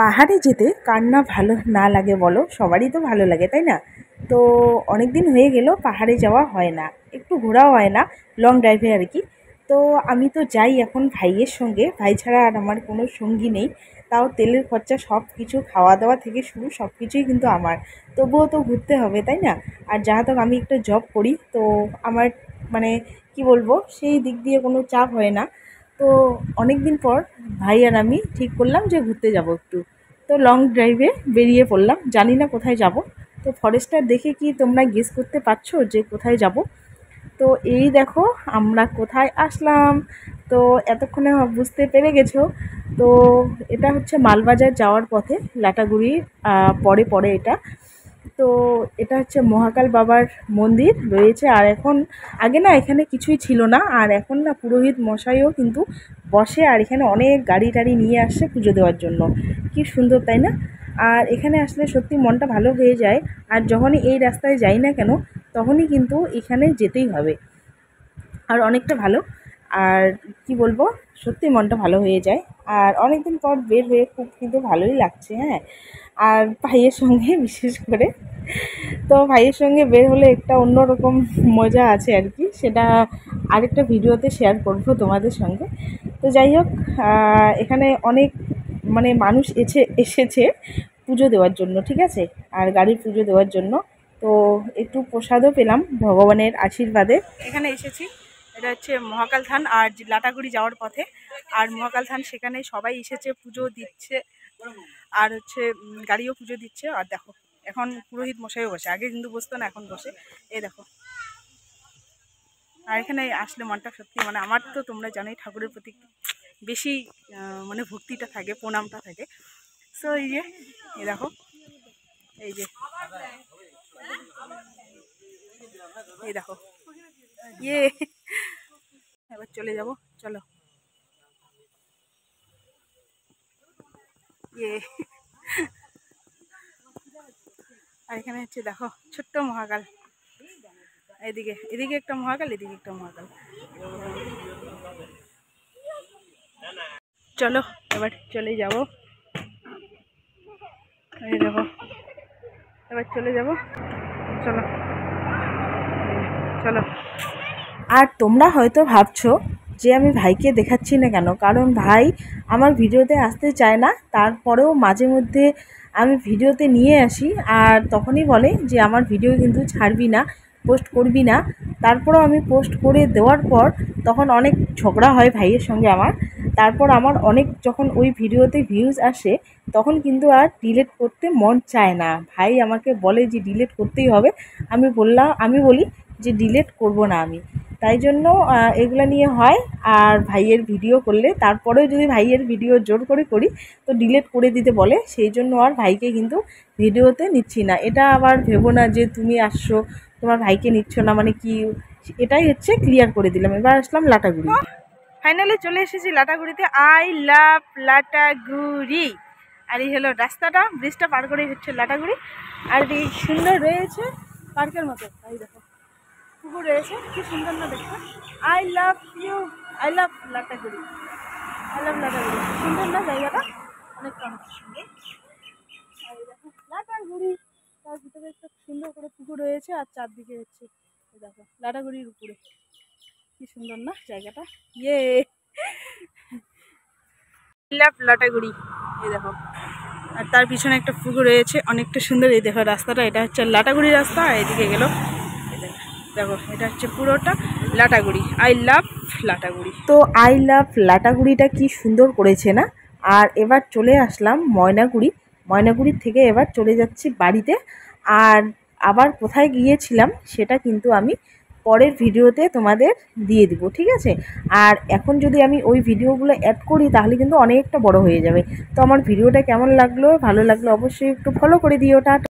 পাহাড়ে যেতে কার না ভালো না লাগে বলো, সবারই তো ভালো লাগে তাই না? তো অনেক দিন হয়ে গেল পাহাড়ে যাওয়া হয় না, একটু ঘোরাও হয় না, লং ড্রাইভে আর কি। তো আমি তো যাই এখন ভাইয়ের সঙ্গে, ভাই ছাড়া আর আমার কোনো সঙ্গী নেই। তাও তেলের খরচা সব কিছু, খাওয়া দাওয়া থেকে শুরু সব কিছুই কিন্তু আমার। তবুও তো ঘুরতে হবে তাই না? আর যাহা হোক আমি একটা জব করি, তো আমার মানে কি বলবো, সেই দিক দিয়ে কোনো চাপ হয় না। তো অনেক দিন পর ভাই আর আমি ঠিক করলাম যে ঘুরতে যাব একটু। তো লং ড্রাইভে বেরিয়ে পড়লাম, জানি না কোথায় যাব। তো ফরেস্টটা দেখে কি তোমরা গেস করতে পারছো যে কোথায় যাব? তো এই দেখো আমরা কোথায় আসলাম। তো এতক্ষণে বুঝতে পেরে গেছো। তো এটা হচ্ছে মালবাজার যাওয়ার পথে, লাটাগুড়ির পরে পরে এটা। তো এটা হচ্ছে মহাকাল বাবার মন্দির রয়েছে। আর এখন, আগে না এখানে কিছুই ছিল না, আর এখন না পুরোহিত মশাইও কিন্তু বসে, আর এখানে অনেক গাড়ি টাড়ি নিয়ে আসছে পুজো দেওয়ার জন্য। কি সুন্দর তাই না? আর এখানে আসলে সত্যি মনটা ভালো হয়ে যায়। আর যখনই এই রাস্তায় যাই না কেন, তখনই কিন্তু এখানে যেতেই হবে। আর অনেকটা ভালো। আর কি বলবো, সত্যি মনটা ভালো হয়ে যায়। আর অনেক দিন পর বের হয়ে খুব কিন্তু ভালোই লাগছে, হ্যাঁ। আর ভাইয়ের সঙ্গে বিশেষ করে, তো ভাইয়ের সঙ্গে বের হলে একটা অন্যরকম মজা আছে আর কি, সেটা আরেকটা ভিডিওতে শেয়ার করব তোমাদের সঙ্গে। তো যাই হোক, এখানে অনেক মানুষ এসেছে পুজো দেওয়ার জন্য, ঠিক আছে, আর গাড়ির পুজো দেওয়ার জন্য। তো একটু প্রসাদও পেলাম ভগবানের আশীর্বাদে। এখানে এসেছি, এটা হচ্ছে মহাকাল থান আর লাটাগুড়ি যাওয়ার পথে। আর মহাকাল থান, সেখানে সবাই এসেছে, পুজো দিচ্ছে। আর হচ্ছে গাড়িও পুজো দিচ্ছে। আর দেখো এখন পুরোহিত মশাইও বসে, আগে কিন্তু বসতো না, এখন বসে। এই দেখো। আর এখানে আসলে মনটা সত্যি আমার তো তোমরা জানোই ঠাকুরের প্রতি বেশি ভক্তিটা থাকে, প্রণামটা থাকে। সো এই দেখো, এই যে এই দেখো, এবার চলে যাব, চলো। আর এখানে হচ্ছে দেখো ছোট্ট মহাকাল, এদিকে এদিকে একটা মহাকাল, এদিকে একটা মহাকাল। চলো এবার চলে যাব, এই দেখো এবার চলে যাব, চলো চলো। আর তোমরা হয়তো ভাবছো যে আমি ভাইকে দেখাচ্ছি না কেন, কারণ ভাই আমার ভিডিওতে আসতে চায় না। তারপরেও মাঝে মধ্যে আমি ভিডিওতে নিয়ে আসি, আর তখনই বলে যে আমার ভিডিও কিন্তু ছাড়বি না, পোস্ট করবি না। তারপরেও আমি পোস্ট করে দেওয়ার পর তখন অনেক ঝগড়া হয় ভাইয়ের সঙ্গে আমার। তারপর আমার অনেক, যখন ওই ভিডিওতে ভিউজ আসে, তখন কিন্তু আর ডিলিট করতে মন চায় না। ভাই আমাকে বলে যে ডিলিট করতেই হবে। আমি বলি যে ডিলিট করব না আমি। তাই জন্য এগুলো নিয়ে হয়। আর ভাইয়ের ভিডিও করলে, তারপরেও যদি ভাইয়ের ভিডিও জোর করে করি, তো ডিলিট করে দিতে বলে। সেই জন্য আর ভাইকে কিন্তু ভিডিওতে নিচ্ছি না। এটা আবার ভেবো না যে তুমি আসছো, তোমার ভাইকে নিচ্ছ না মানে কি, এটাই হচ্ছে ক্লিয়ার করে দিলাম। এবার আসলাম লাটাগুড়ি। ফাইনালি চলে এসেছি লাটাগুড়িতে। I love Lataguri. আর এই হলো রাস্তাটা, ব্রিজটা পার করে হচ্ছে লাটাগুড়ি। আর এই সুন্দর রয়েছে পার্কের মতো, এই দেখো পুকুর রয়েছে, কি সুন্দর না দেখতে। I love you, I love Lataguri, I love Lataguri. সুন্দর না জায়গাটা, অনেকটা অনেক সুন্দর। আর এই দেখো লাটাগুড়ি, তার ভিতরে একটা সুন্দর করে পুকুর রয়েছে, আর চারদিকে হচ্ছে এই দেখো লাটাগুড়ির উপরে। কি সুন্দর না জায়গাটা, লাভ লাটাগুড়ি, এই দেখো। আর তার পিছনে একটা পুকুর রয়েছে, অনেকটা সুন্দর। এই দেখো রাস্তাটা, এটা হচ্ছে লাটাগুড়ি রাস্তা। এদিকে গেল, দেখো এটা হচ্ছে পুরোটা লাটাগুড়ি। I love Lataguri. তো আই লাভ লাটাগুড়িটা কি সুন্দর করেছে না? আর এবার চলে আসলাম ময়নাগুড়ি। ময়নাগুড়ির থেকে এবার চলে যাচ্ছি বাড়িতে। আর আবার কোথায় গিয়েছিলাম সেটা কিন্তু আমি পরের ভিডিওতে তোমাদের দিয়ে দিব, ঠিক আছে? আর এখন যদি আমি ওই ভিডিওগুলো অ্যাড করি, তাহলে কিন্তু অনেকটা বড় হয়ে যাবে। তো আমার ভিডিওটা কেমন লাগলো, ভালো লাগলো অবশ্যই একটু ফলো করে দিও। টাটা।